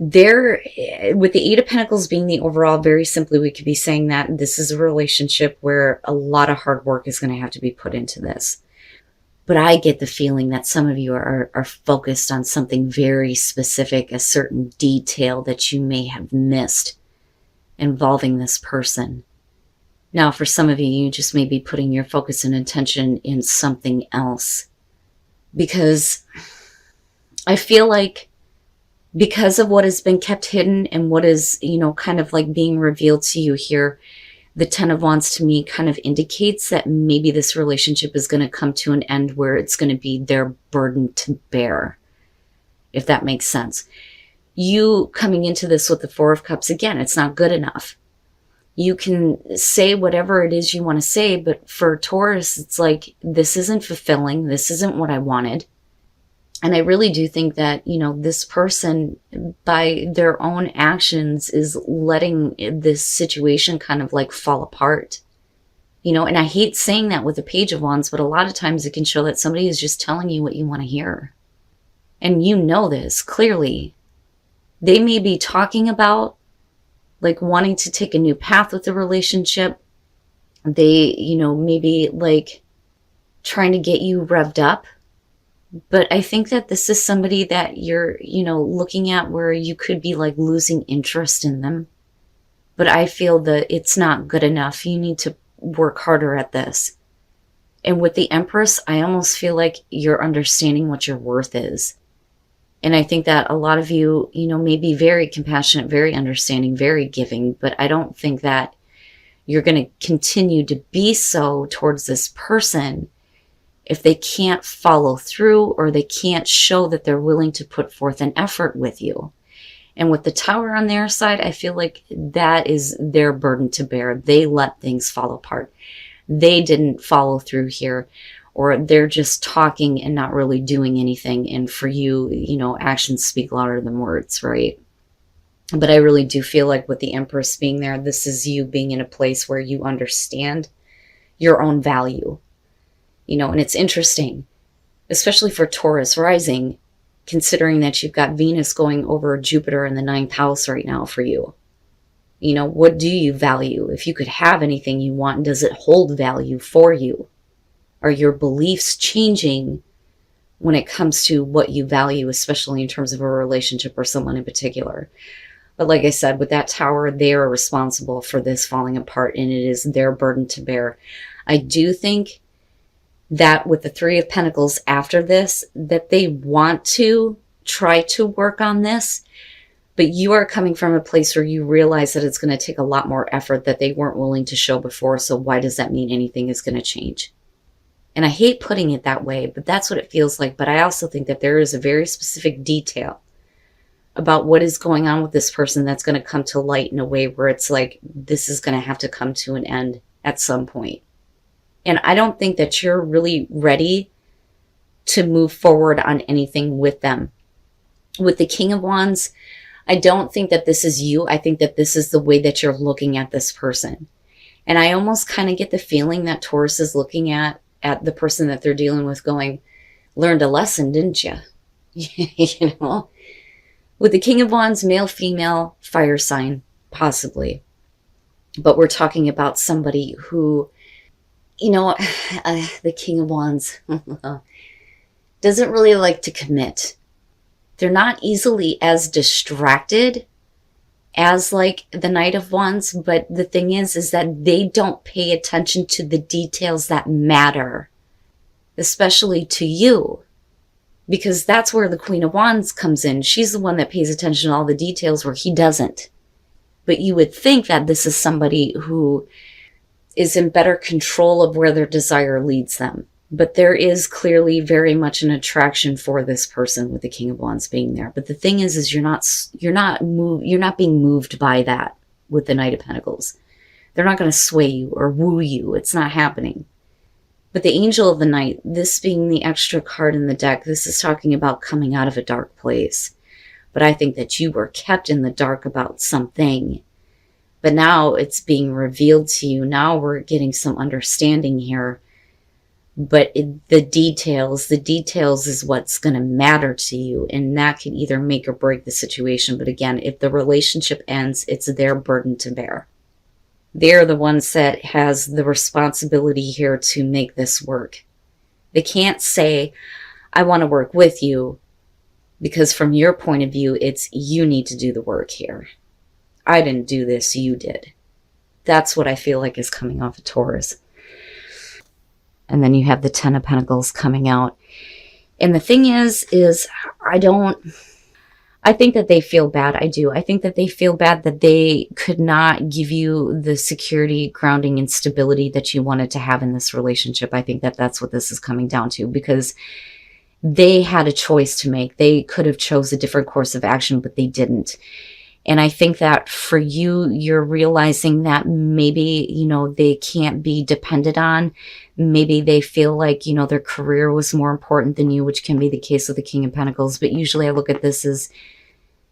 There, with the Eight of Pentacles being the overall, very simply, we could be saying that this is a relationship where a lot of hard work is going to have to be put into this. But I get the feeling that some of you are focused on something very specific, a certain detail that you may have missed involving this person. Now, for some of you, you just may be putting your focus and attention in something else. Because I feel like because of what has been kept hidden and what is, kind of like being revealed to you here, the Ten of Wands to me kind of indicates that maybe this relationship is going to come to an end where it's going to be their burden to bear, if that makes sense. You coming into this with the Four of Cups, again, it's not good enough. You can say whatever it is you want to say, but for Taurus, it's like, this isn't fulfilling. This isn't what I wanted. And I really do think that, this person, by their own actions, is letting this situation kind of like fall apart. And I hate saying that with the Page of Wands, but a lot of times it can show that somebody is just telling you what you want to hear. And you know this clearly. They may be talking about like wanting to take a new path with the relationship. They, maybe like trying to get you revved up. But I think that this is somebody that you're, looking at where you could be like losing interest in them. But I feel that it's not good enough. You need to work harder at this. And with the Empress, I almost feel like you're understanding what your worth is. And I think that a lot of you, may be very compassionate, very understanding, very giving, but I don't think that you're going to continue to be so towards this person if they can't follow through or they can't show that they're willing to put forth an effort with you. And with the Tower on their side, I feel like that is their burden to bear. They let things fall apart. They didn't follow through here, or they're just talking and not really doing anything. And for you, actions speak louder than words, right? But I really do feel like with the Empress being there, this is you being in a place where you understand your own value. And it's interesting, especially for Taurus rising, considering that you've got Venus going over Jupiter in the 9th house right now for you. What do you value? If you could have anything you want, does it hold value for you? Are your beliefs changing when it comes to what you value, especially in terms of a relationship or someone in particular? But like I said, with that Tower, they are responsible for this falling apart, and it is their burden to bear. I do think that with the Three of Pentacles after this, that they want to try to work on this, but you are coming from a place where you realize that it's going to take a lot more effort that they weren't willing to show before. So why does that mean anything is going to change? And I hate putting it that way, but that's what it feels like. But I also think that there is a very specific detail about what is going on with this person that's going to come to light in a way where it's like, this is going to have to come to an end at some point. And I don't think that you're really ready to move forward on anything with them. With the King of Wands, I don't think that this is you. I think that this is the way that you're looking at this person. And I almost kind of get the feeling that Taurus is looking at the person that they're dealing with going, learned a lesson, didn't you? With the King of Wands, male, female, fire sign, possibly. But we're talking about somebody who, the King of Wands doesn't really like to commit. They're not easily as distracted as like the Knight of Wands, but the thing is that they don't pay attention to the details that matter, especially to you, because that's where the Queen of Wands comes in. She's the one that pays attention to all the details where he doesn't. But you would think that this is somebody who is in better control of where their desire leads them. But there is clearly very much an attraction for this person with the King of Wands being there. But the thing is you're not being moved by that with the Knight of Pentacles. They're not going to sway you or woo you. It's not happening. But the Angel of the Night, this being the extra card in the deck, this is talking about coming out of a dark place. But I think that you were kept in the dark about something. But now it's being revealed to you. Now we're getting some understanding here But the details is what's going to matter to you. And that can either make or break the situation. But again, if the relationship ends, it's their burden to bear. They're the ones that has the responsibility here to make this work. They can't say, I want to work with you, because from your point of view, it's you need to do the work here. I didn't do this, you did. That's what I feel like is coming off of Taurus. And then you have the Ten of Pentacles coming out. And the thing is I think that they feel bad. I do. I think that they feel bad that they could not give you the security, grounding, and stability that you wanted to have in this relationship. I think that that's what this is coming down to, because they had a choice to make. They could have chose a different course of action, but they didn't. And I think that for you, you're realizing that maybe, they can't be depended on. Maybe they feel like, their career was more important than you, which can be the case with the King of Pentacles. But usually I look at this as,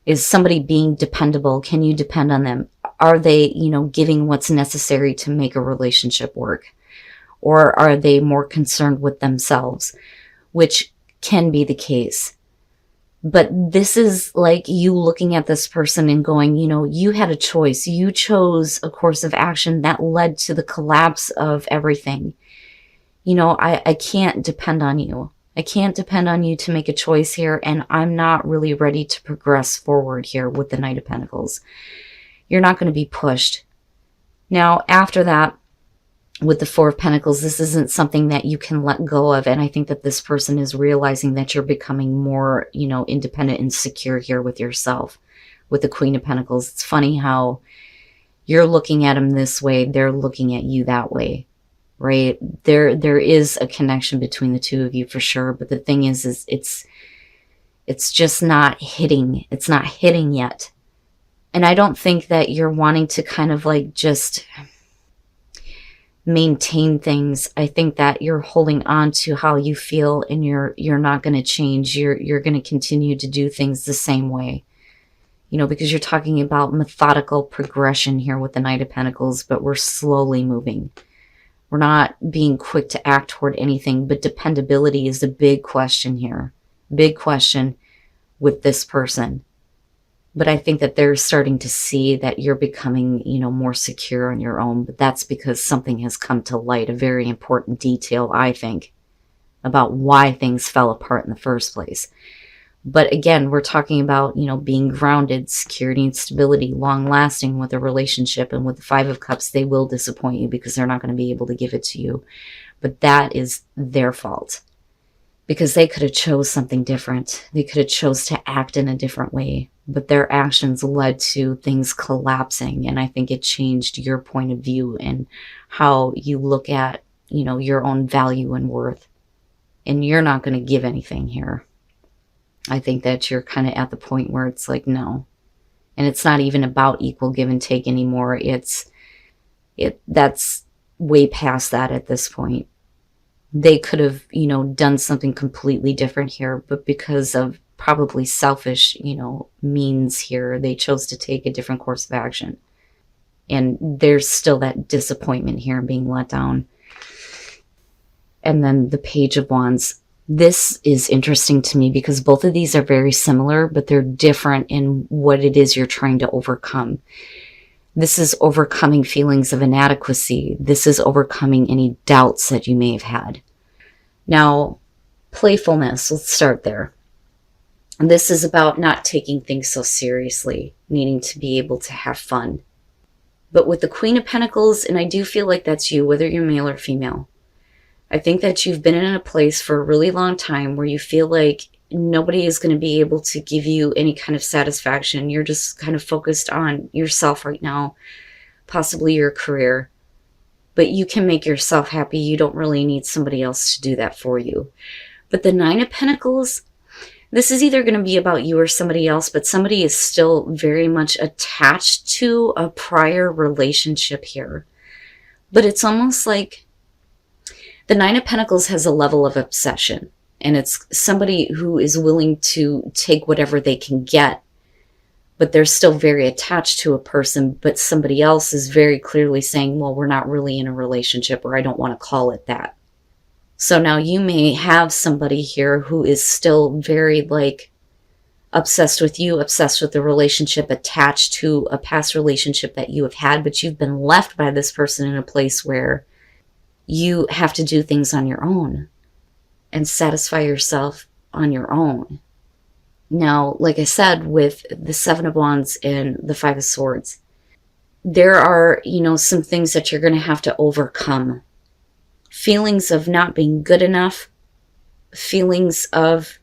is somebody being dependable? Can you depend on them? Are they, giving what's necessary to make a relationship work? Or are they more concerned with themselves, which can be the case. But this is like you looking at this person and going, you had a choice. You chose a course of action that led to the collapse of everything. I can't depend on you. I can't depend on you to make a choice here, and I'm not really ready to progress forward here with the Knight of Pentacles. You're not going to be pushed. Now, after that, with the Four of Pentacles, this isn't something that you can let go of. And I think that this person is realizing that you're becoming more, independent and secure here with yourself. With the Queen of Pentacles, it's funny how you're looking at them this way, they're looking at you that way, right? There is a connection between the two of you for sure. But the thing is it's just not hitting. It's not hitting yet. And I don't think that you're wanting to kind of like just maintain things. I think that you're holding on to how you feel, and you're not going to change. You're going to continue to do things the same way, because you're talking about methodical progression here with the Knight of Pentacles, but we're slowly moving. We're not being quick to act toward anything, but dependability is a big question here. Big question with this person. But I think that they're starting to see that you're becoming, more secure on your own. But that's because something has come to light, a very important detail, I think, about why things fell apart in the first place. But again, we're talking about, being grounded, security and stability, long lasting with a relationship. And with the Five of Cups, they will disappoint you because they're not going to be able to give it to you. But that is their fault, because they could have chose something different. They could have chose to act in a different way. But their actions led to things collapsing. And I think it changed your point of view and how you look at, your own value and worth. And you're not going to give anything here. I think that you're kind of at the point where it's like, no. And it's not even about equal give and take anymore. That's way past that at this point. They could have, done something completely different here, but because of probably selfish, means here, they chose to take a different course of action. And there's still that disappointment here, being let down. And then the Page of Wands. This is interesting to me because both of these are very similar, but they're different in what it is you're trying to overcome. This is overcoming feelings of inadequacy. This is overcoming any doubts that you may have had. Now, playfulness, let's start there. This is about not taking things so seriously, needing to be able to have fun. But with the Queen of Pentacles, and I do feel like that's you, whether you're male or female, I think that you've been in a place for a really long time where you feel like nobody is going to be able to give you any kind of satisfaction. You're just kind of focused on yourself right now, possibly your career. But you can make yourself happy. You don't really need somebody else to do that for you. But the Nine of Pentacles, this is either going to be about you or somebody else, but somebody is still very much attached to a prior relationship here. But it's almost like the Nine of Pentacles has a level of obsession, and it's somebody who is willing to take whatever they can get, but they're still very attached to a person, but somebody else is very clearly saying, well, we're not really in a relationship, or I don't want to call it that. So now you may have somebody here who is still very like obsessed with you, obsessed with the relationship, attached to a past relationship that you have had, but you've been left by this person in a place where you have to do things on your own and satisfy yourself on your own. Now, like I said, with the Seven of Wands and the Five of Swords, there are, some things that you're going to have to overcome. Feelings of not being good enough, feelings of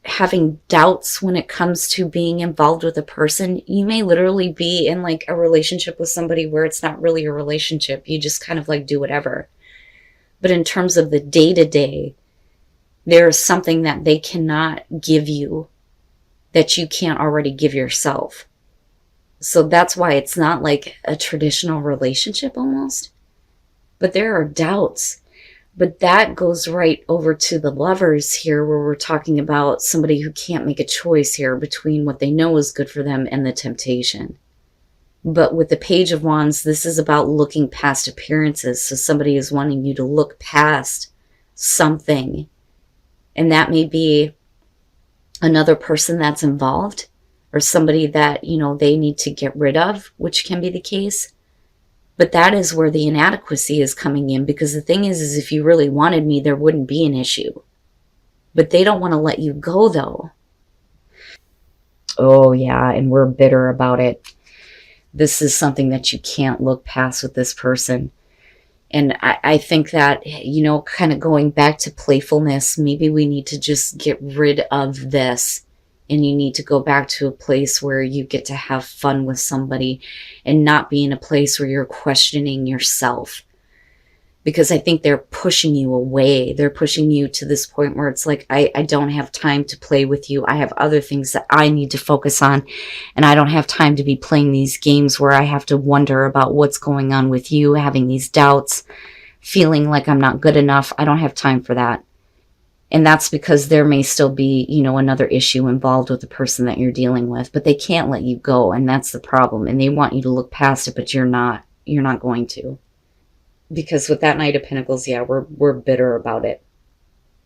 having doubts when it comes to being involved with a person. You may literally be in like a relationship with somebody where it's not really a relationship. You just kind of like do whatever. But in terms of the day-to-day, there is something that they cannot give you that you can't already give yourself. So that's why it's not like a traditional relationship almost. But there are doubts. But that goes right over to the Lovers here, where we're talking about somebody who can't make a choice here between what they know is good for them and the temptation. But with the Page of Wands, this is about looking past appearances. So somebody is wanting you to look past something. And that may be another person that's involved, or somebody that, they need to get rid of, which can be the case. But that is where the inadequacy is coming in, because the thing is if you really wanted me, there wouldn't be an issue. But they don't want to let you go, though. Oh, yeah, and we're bitter about it. This is something that you can't look past with this person. And I think that, kind of going back to playfulness, maybe we need to just get rid of this. And you need to go back to a place where you get to have fun with somebody and not be in a place where you're questioning yourself. Because I think they're pushing you away. They're pushing you to this point where it's like, I don't have time to play with you. I have other things that I need to focus on. And I don't have time to be playing these games where I have to wonder about what's going on with you, having these doubts, feeling like I'm not good enough. I don't have time for that. And that's because there may still be, another issue involved with the person that you're dealing with, but they can't let you go. And that's the problem. And they want you to look past it, but you're not going to. Because with that Knight of Pentacles, yeah, we're bitter about it.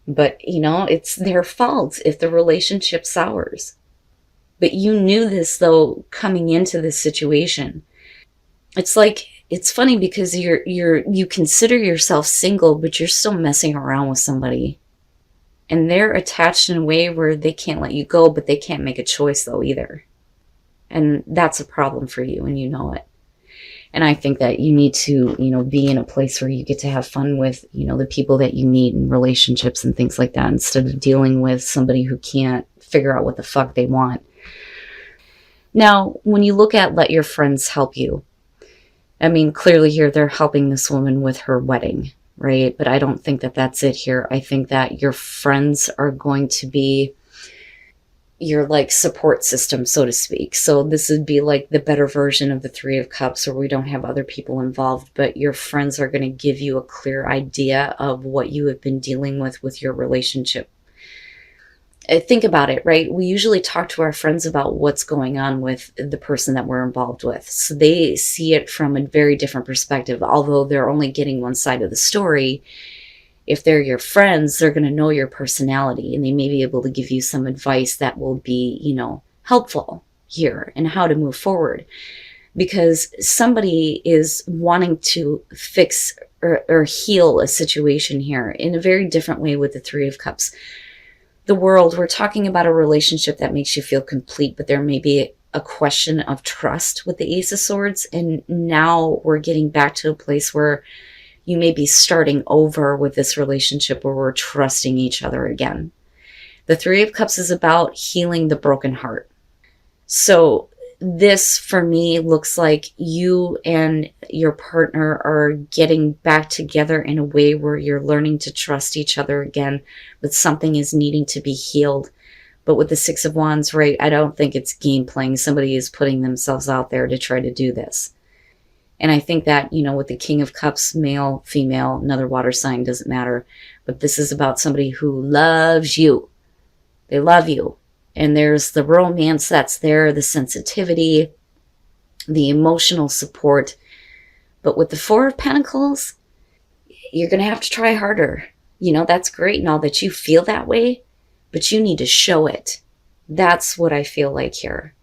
But, it's their fault if the relationship sours. But you knew this, though, coming into this situation. It's like, it's funny because you consider yourself single, but you're still messing around with somebody. And they're attached in a way where they can't let you go, but they can't make a choice, though, either. And that's a problem for you, and you know it. And I think that you need to, be in a place where you get to have fun with, the people that you meet in relationships and things like that, instead of dealing with somebody who can't figure out what the fuck they want. Now, when you look at let your friends help you, I mean, clearly here they're helping this woman with her wedding, right? But I don't think that that's it here. I think that your friends are going to be your like support system, so to speak. So this would be like the better version of the Three of Cups, where we don't have other people involved, but your friends are going to give you a clear idea of what you have been dealing with your relationship. Think about it, right? We usually talk to our friends about what's going on with the person that we're involved with. So they see it from a very different perspective. Although they're only getting one side of the story, if they're your friends, they're going to know your personality, and they may be able to give you some advice that will be, helpful here and how to move forward. Because somebody is wanting to fix or heal a situation here in a very different way with the Three of Cups. The World, we're talking about a relationship that makes you feel complete, but there may be a question of trust with the Ace of Swords. And now we're getting back to a place where you may be starting over with this relationship where we're trusting each other again. The Three of Cups is about healing the broken heart. So this, for me, looks like you and your partner are getting back together in a way where you're learning to trust each other again, but something is needing to be healed. But with the Six of Wands, right, I don't think it's game playing. Somebody is putting themselves out there to try to do this. And I think that, with the King of Cups, male, female, another water sign, doesn't matter. But this is about somebody who loves you. They love you. And there's the romance that's there, the sensitivity, the emotional support. But with the Four of Pentacles, you're going to have to try harder. That's great and all that you feel that way, but you need to show it. That's what I feel like here.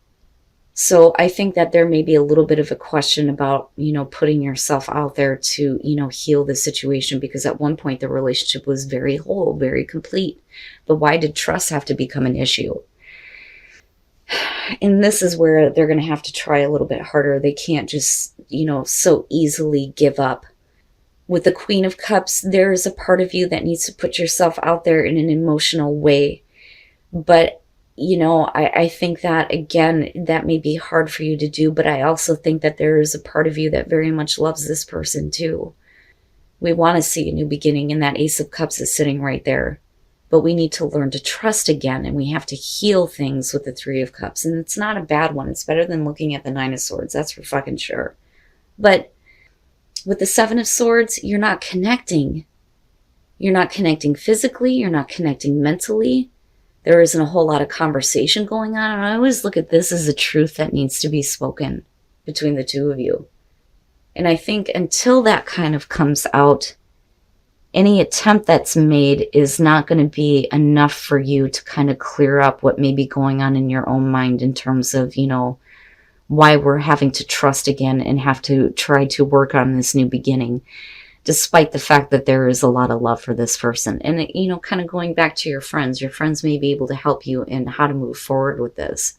So I think that there may be a little bit of a question about, putting yourself out there to, heal the situation, because at one point the relationship was very whole, very complete. But why did trust have to become an issue? And this is where they're going to have to try a little bit harder. They can't just, so easily give up. With the Queen of Cups, there is a part of you that needs to put yourself out there in an emotional way. But, I think that, again, that may be hard for you to do. But I also think that there is a part of you that very much loves this person too. We want to see a new beginning, and that Ace of Cups is sitting right there. But we need to learn to trust again, and we have to heal things with the Three of Cups. And it's not a bad one. It's better than looking at the Nine of Swords. That's for fucking sure. But with the Seven of Swords, you're not connecting. You're not connecting physically. You're not connecting mentally. There isn't a whole lot of conversation going on. And I always look at this as a truth that needs to be spoken between the two of you. And I think until that kind of comes out, any attempt that's made is not going to be enough for you to kind of clear up what may be going on in your own mind in terms of, why we're having to trust again and have to try to work on this new beginning, despite the fact that there is a lot of love for this person. And, kind of going back to your friends may be able to help you in how to move forward with this.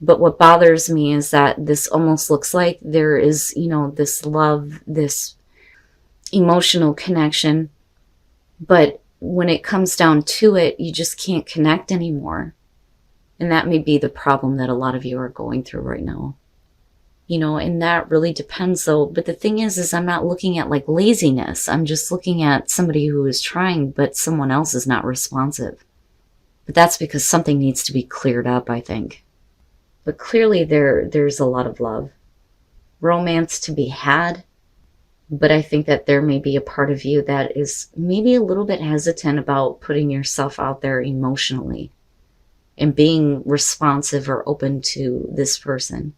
But what bothers me is that this almost looks like there is, this love, this emotional connection, but when it comes down to it, you just can't connect anymore. And that may be the problem that a lot of you are going through right now. And that really depends though. But the thing is I'm not looking at like laziness. I'm just looking at somebody who is trying, but someone else is not responsive. But that's because something needs to be cleared up, I think. But clearly there's a lot of love. Romance to be had. But I think that there may be a part of you that is maybe a little bit hesitant about putting yourself out there emotionally and being responsive or open to this person.